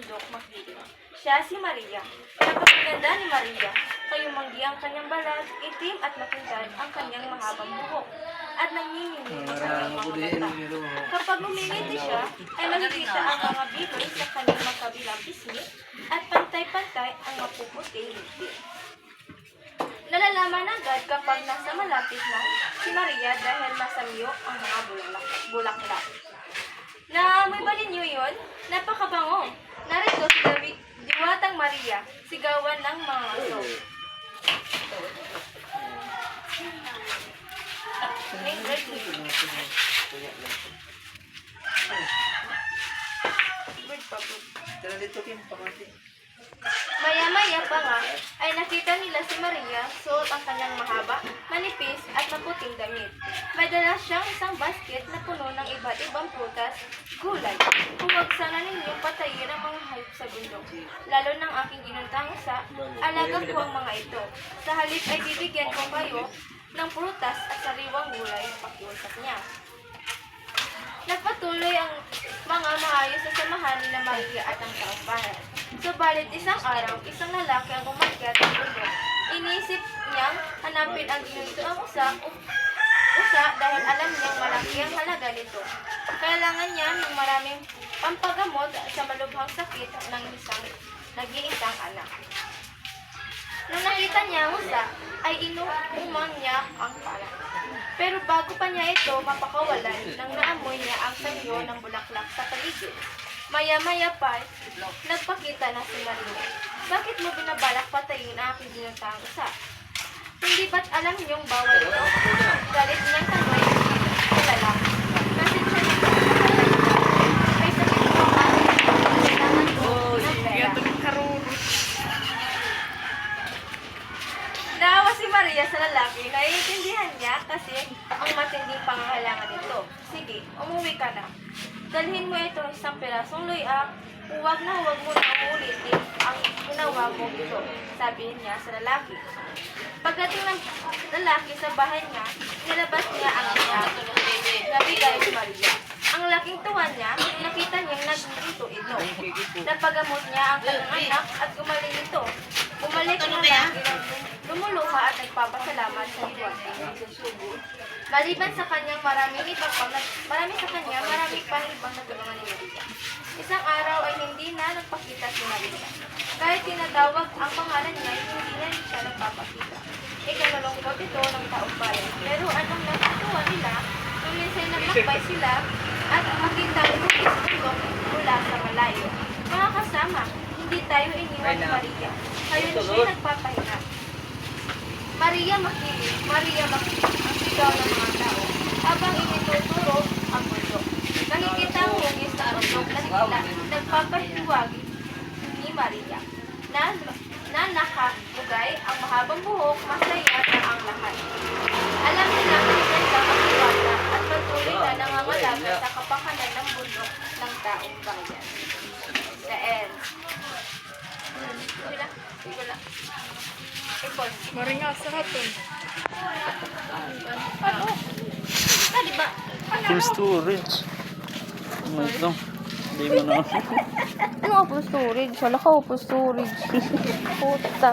bundok magdilim. Siya si Maria. Napakaganda ni Maria. Kayumanggi ang kanyang balat, itim at makintab ang kanyang mahabang buhok, at nanginginig ang kanyang mga mata. Kapag umingiti siya, ay makikita ang mga bitoy sa kanyang magkabilang pisngi at pantay-pantay ang mapuputing ngiti. Nalalaman agad kapag nasa malapit na si Maria dahil masamyo ang mga bulaklak. Naamoy ba ninyo yun? Napakabango! Narito si Diwatang Maria, sigawan ng mga aso. Maya-maya pa nga, ay nakita nila si Maria suot ang kanyang mahaba, manipis at maputing damit. May dala siyang isang basket na puno ng iba't ibang prutas, gulay. Huwag sana ninyong patayin ang mga hayop sa bundok, lalo ng aking ginuntang isa, alaga ko ang mga ito. Sa halip ay bibigyan ko kayo ng prutas at sariwang gulay, pakiusap niya. Nagpatuloy ang mga maayos na samahan ni Maria at ang taong bayan. Subalit isang araw, isang lalaki ang umakyat ng bundok. Iniisip niyang hanapin ang ginuntang usa dahil alam niyang malaki ang halaga nito. Kailangan niya ng maraming pampagamot sa malubhang sakit ng nag-iisang anak. Nung nakita niya ang usa, ay inuuman niya ang pala. Pero bago pa niya ito mapakawalan, nang naamoy niya ang sanyo ng bulaklak sa paligid. Maya-maya pa, nagpakita na si Maria. Bakit mo binabalak patayin ang aking ginutang isa? Hindi ba't alam niyong bawal ito? Galit niyang tanong sa lalaki. Nasin siya nito sa may sakit mo ang kailangan mo ng pera. Naawa si Maria sa lalaki, naiintindihan niya kasi ang matinding pangangailangan nito. Sige, umuwi ka na. Dalhin mo ito isang pirasong luya, huwag na huwag mo na uulitin ang ginawa mo ito, sabi niya sa lalaki. Pagdating ng lalaki sa bahay niya, nilabas niya ang nabigay ni Maria. Ang laking tuwa niya, nakita niyang nagluto ito. Napagamot niya ang kanyang anak at gumaling ito. Bumalik ang lalaki ng lumuluha at nagpapasalamat sa diwata. Maliban sa kanyang marami pang ibang natulungan ni Maria. Isang araw ay hindi na nagpakita si Maria. Kahit tinatawag ang pangalan niya, hindi na siya nagpapakita. Ikinalungkot ito ng taong bayan. Pero anong natutuwa nila, nung minsan naglakbay sila at makita ang lupis bundok mula sa malayo. Mga kasama, hindi tayo iniwan ni Maria. Ngayon siya nagpapahinga. Maria makinig, ang sigaw ng mga tao, habang inituturo ang bundok. Nakikita ang hugis sa bundok na sila, nagpapahiwagi ni Maria, na nakabugay ang mahabang buhok, masaya na ang lahat. Alam nila kung ganda ang diwata at patuloy na nangangalaga sa kapakanan ng bundok ng taong bayan. The end. Wala. Ipon. Maringa sa hatun. Ano? Diba? Full storage. Ano ito? Hindi mo na. Ano nga full storage? Wala ka full storage. Puta.